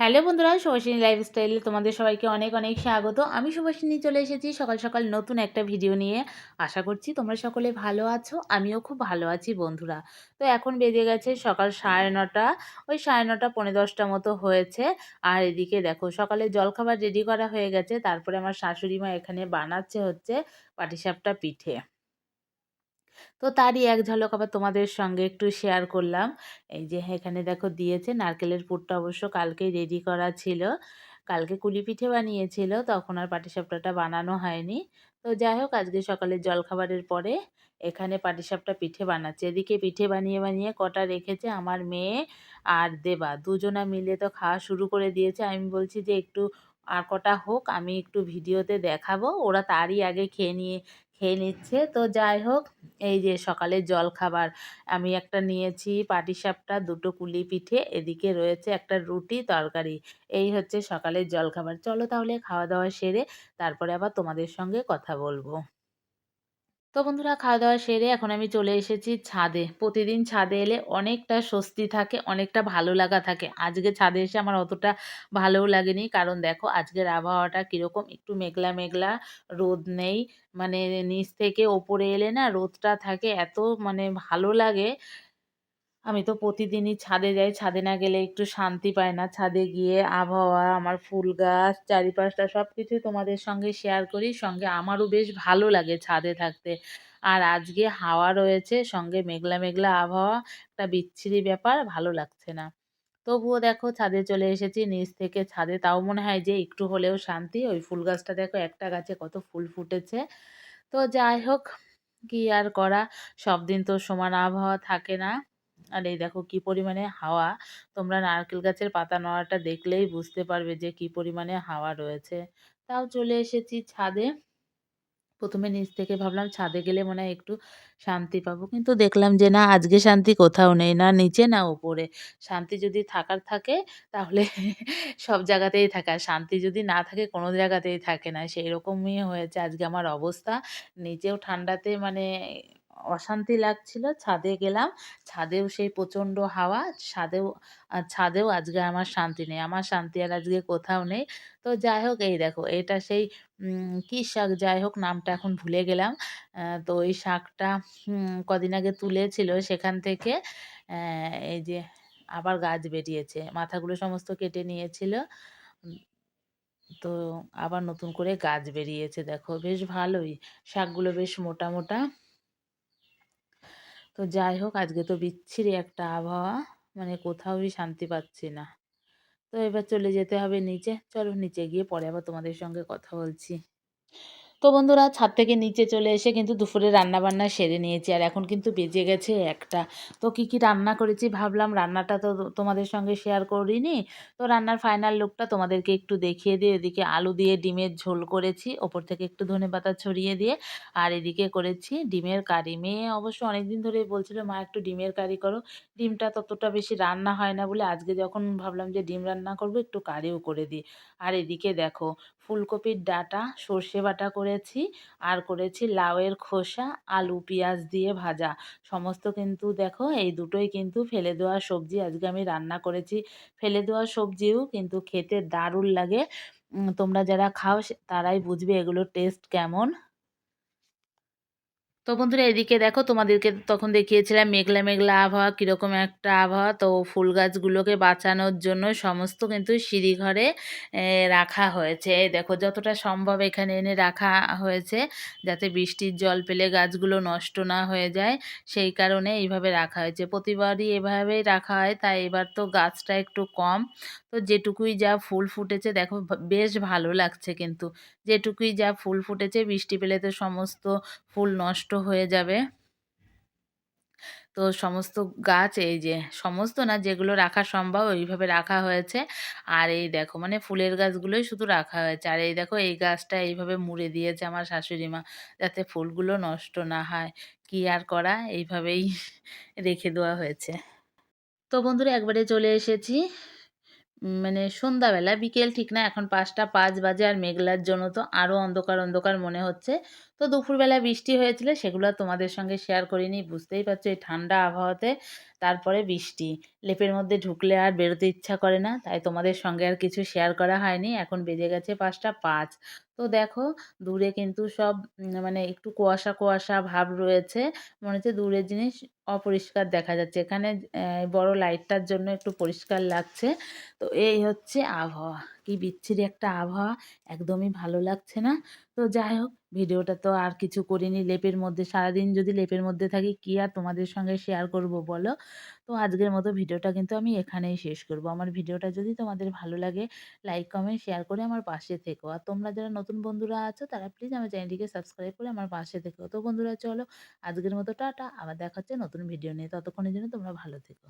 Hello বন্ধুরা, সুভাষিনী লাইফস্টাইলে তোমাদের সবাইকে অনেক অনেক স্বাগত। আমি সুভাষিনী চলে এসেছি সকাল সকাল নতুন একটা ভিডিও নিয়ে। আশা করছি তোমরা সকলে ভালো আছো, আমিও খুব ভালো আছি বন্ধুরা। তো এখন বেজে গেছে সকাল 9:30, ওই 9:30 পৌনে 10টা মতো হয়েছে। আর এদিকে দেখো সকালে জলখাবার রেডি করা হয়ে গেছে। তারপরে আমার শাশুড়ি মা এখানে বানাচ্ছে হচ্ছে পাটিসাপটা পিঠে। তো তারই এক ঝলক আবার তোমাদের সঙ্গে একটু শেয়ার করলাম। এই যে এখানে দেখো দিয়েছে, নারকেলের পুরটা অবশ্য কালকেই রেডি করা ছিল। কালকে কুলি পিঠে বানিয়েছিল, তখন আর পাটিসাপটাটা বানানো হয়নি। তো যাই হোক, আজকে সকালের জলখাবারের পরে এখানে পাটিসাপটা পিঠে বানাচ্ছে। এদিকে পিঠে বানিয়ে বানিয়ে কটা রেখেছে আমার মেয়ে আর দেবা, দুজনা মিলে তো খাওয়া শুরু করে দিয়েছে। আমি বলছি যে একটু আর কটা হোক, আমি একটু ভিডিওতে দেখাবো। ওরা তারই আগে খেয়ে নিচ্ছে। তো যাই হোক, এই যে সকালের জলখাবার আমি একটা নিয়েছি পাটিসাপটা, দুটো কুলি পিঠে, এদিকে রয়েছে একটা রুটি তরকারি। এই হচ্ছে সকালের জলখাবার। চলো তাহলে খাওয়া দাওয়া সেরে তারপরে আবার তোমাদের সঙ্গে কথা বলবো। তো বন্ধুরা, খাওয়া দাওয়া সেরে এখন আমি চলে এসেছি ছাদে। প্রতিদিন ছাদে এলে অনেকটা স্বস্তি থাকে, অনেকটা ভালো লাগা থাকে। আজকে ছাদে এসে আমার অতটা ভালোও লাগেনি, কারণ দেখো আজকের আবহাওয়াটা কীরকম, একটু মেঘলা মেঘলা, রোদ নেই। মানে নিচ থেকে ওপরে এলে না রোদটা থাকে, এত মানে ভালো লাগে। আমি তো প্রতিদিনই ছাদে যাই, ছাদে না গেলে একটু শান্তি পাই না। ছাদে গিয়ে আবহাওয়া, আমার ফুল গাছ, চারিপাশটা সব কিছুই তোমাদের সঙ্গে শেয়ার করি। সঙ্গে আমারও বেশ ভালো লাগে ছাদে থাকতে। আর আজকে হাওয়া রয়েছে, সঙ্গে মেঘলা মেঘলা আবহাওয়া, একটা বিচ্ছিরি ব্যাপার, ভালো লাগছে না। তবুও দেখো ছাদে চলে এসেছি, নিচ থেকে ছাদে তাও মনে হয় যে একটু হলেও শান্তি। ওই ফুল গাছটা দেখো, একটা গাছে কত ফুল ফুটেছে। তো যাই হোক, কি আর করা, সব দিন তো সমান আবহাওয়া থাকে না। আর এই দেখো কি পরিমাণে হাওয়া, তোমরা নারকেল গাছের পাতা নড়াটা দেখলেই বুঝতে পারবে যে কি পরিমাণে হাওয়া রয়েছে। তাও চলে এসেছি ছাদে। প্রথমে নিচ থেকে ভাবলাম ছাদে গেলে মনে হয় একটু শান্তি পাবো, কিন্তু দেখলাম যে না, আজকে শান্তি কোথাও নেই, না নিচে না উপরে। শান্তি যদি থাকার থাকে তাহলে সব জায়গাতেই থাকে, আর শান্তি যদি না থাকে কোনো জায়গাতেই থাকে না, সেই রকমই হয়েছে আজকে আমার অবস্থা। নিচেও ঠান্ডাতে মানে অশান্তি লাগছিল, ছাদে গেলাম, ছাদেও সেই প্রচণ্ড হাওয়া। ছাদেও আজকে আমার শান্তি নেই, আমার শান্তি আর আজকে কোথাও নেই। তো যাই হোক, এই দেখো এটা সেই কি শাক, যাই হোক নামটা এখন ভুলে গেলাম। তো ওই শাকটা কদিন আগে তুলেছিল সেখান থেকে। এই যে আবার গাছ বেরিয়েছে, মাথাগুলো সমস্ত কেটে নিয়েছিল। উম তো আবার নতুন করে গাছ বেরিয়েছে, দেখো বেশ ভালোই, শাকগুলো বেশ মোটা মোটা। তো যাই হোক, আজকে তো বিচ্ছিরি একটা আবহাওয়া, মানে কোথাওই শান্তি পাচ্ছি না। তো এবার চলে যেতে হবে নিচে, চলো নিচে গিয়ে পরে আবার তোমাদের সঙ্গে কথা বলছি। তো বন্ধুরা, ছাদ থেকে নিচে চলে এসে কিন্তু দুপুরে রান্নাবান্না সেরে নিয়েছি, আর এখন কিন্তু বেজে গেছে 1টা। তো কি কি রান্না করেছি ভাবলাম রান্নাটা তো তোমাদের সঙ্গে শেয়ার করিনি। তো রান্নার ফাইনাল লুকটা তোমাদেরকে একটু দেখিয়ে দিই। এদিকে আলু দিয়ে ডিমের ঝোল করেছি, ওপর থেকে একটু ধনেপাতা ছড়িয়ে দিয়ে। আর এদিকে করেছি ডিমের কারি। মেয়ে অবশ্য অনেকদিন ধরেই বলছিল মা একটু ডিমের কারি করো। ডিমটা ততটা বেশি রান্না হয় না বলে আজকে যখন ভাবলাম যে ডিম রান্না করব, একটু কারিও করে দিই। আর এদিকে দেখো ফুলকপির ডাঁটা সর্ষে বাটা করেছি, আর করেছি লাউয়ের খোসা আলু পেঁয়াজ দিয়ে ভাজা। সমস্ত কিন্তু দেখো এই দুটোই কিন্তু ফেলে দেওয়া সবজি আজকে আমি রান্না করেছি। ফেলে দেওয়া সবজিও কিন্তু খেতে দারুণ লাগে। তোমরা যারা খাও তারাই বুঝবে এগুলোর টেস্ট কেমন। তো বন্ধুরা, এদিকে দেখো তোমাদেরকে তখন দেখিয়েছিলাম মেঘলা মেঘলা আবহাওয়া, কীরকম একটা আবহাওয়া। তো ফুল গাছগুলোকে বাঁচানোর জন্য সমস্ত কিন্তু সিঁড়ি ঘরে রাখা হয়েছে। এই দেখো যতটা সম্ভব এখানে এনে রাখা হয়েছে, যাতে বৃষ্টির জল পেলে গাছগুলো নষ্ট না হয়ে যায়, সেই কারণে এইভাবে রাখা হয়েছে। প্রতিবারই এভাবেই রাখা হয়, তাই এবার তো গাছটা একটু কম। তো যেটুকুই যা ফুল ফুটেছে দেখো, বেশ ভালো লাগছে কিন্তু। যেটুকুই যা ফুল ফুটেছে, বৃষ্টি পেলে তো সমস্ত ফুল নষ্ট হয়ে যাবে। তো সমস্ত গাছ, এই যে সমস্ত না, যেগুলো রাখা সম্ভব ওইভাবে রাখা হয়েছে। আর এই দেখো মানে ফুলের গাছগুলোই শুধু রাখা হয়েছে। আর এই দেখো এই গাছটা এইভাবে মুড়ে দিয়েছে আমার শাশুড়ি মা, যাতে ফুলগুলো নষ্ট না হয়। কি আর করা, এইভাবেই রেখে দেওয়া হয়েছে। তো বন্ধুরা, একবারে চলে এসেছি মানে সন্ধ্যাবেলা, বিকেল ঠিক না, এখন 5টা 5 বাজে, আর মেঘলার জন্য তো আরও অন্ধকার অন্ধকার মনে হচ্ছে। তো তো দুপুরবেলা বৃষ্টি হয়েছিল সেগুলো আর তোমাদের সঙ্গে শেয়ার করিনি। বুঝতেই পারছো এই ঠান্ডা আবহাওয়াতে তারপরে বৃষ্টি। লেপের মধ্যে ঢুকলে আর বেরোতে ইচ্ছা করে না। তাই তোমাদের সঙ্গে আর কিছু শেয়ার করা হয়নি। এখন বেজে গেছে ৫টা ৫। তো দেখো দূরে কিন্তু সব মানে একটু কুয়াশা, কুয়াশা ভাব রয়েছে। মনে হচ্ছে দূরের জিনিস অপরিষ্কার দেখা যাচ্ছে। এখানে বড় লাইটটার জন্য একটু পরিষ্কার লাগছে। তো এই হচ্ছে আবহাওয়া। কি বিচ্ছিরি একটা আবহাওয়া। একদমই ভালো লাগছে না। তো যাই হোক ভিডিওটা তো আর কিছু করিনি লেপের মধ্যে। সারাদিন যদি লেপের মধ্যে থাকি কি আর তোমাদের সঙ্গে শেয়ার করব বলো? তো আজকের মতো ভিডিওটা কিন্তু আমি এখানেই শেষ করব। আমার ভিডিওটা যদি তোমাদের ভালো লাগে লাইক, কমেন্ট, শেয়ার করে আমার পাশে থেকো। আর তোমরা যারা নতুন বন্ধুরা আছো তারা প্লিজ আমার চ্যানেলটিকে সাবস্ক্রাইব করে আমার পাশে থেকো। তো বন্ধুরা চলো আজকের মতো টাটা। আবার দেখা হচ্ছে নতুন ভিডিও নিয়ে। ততক্ষণের জন্য তোমরা ভালো থেকো।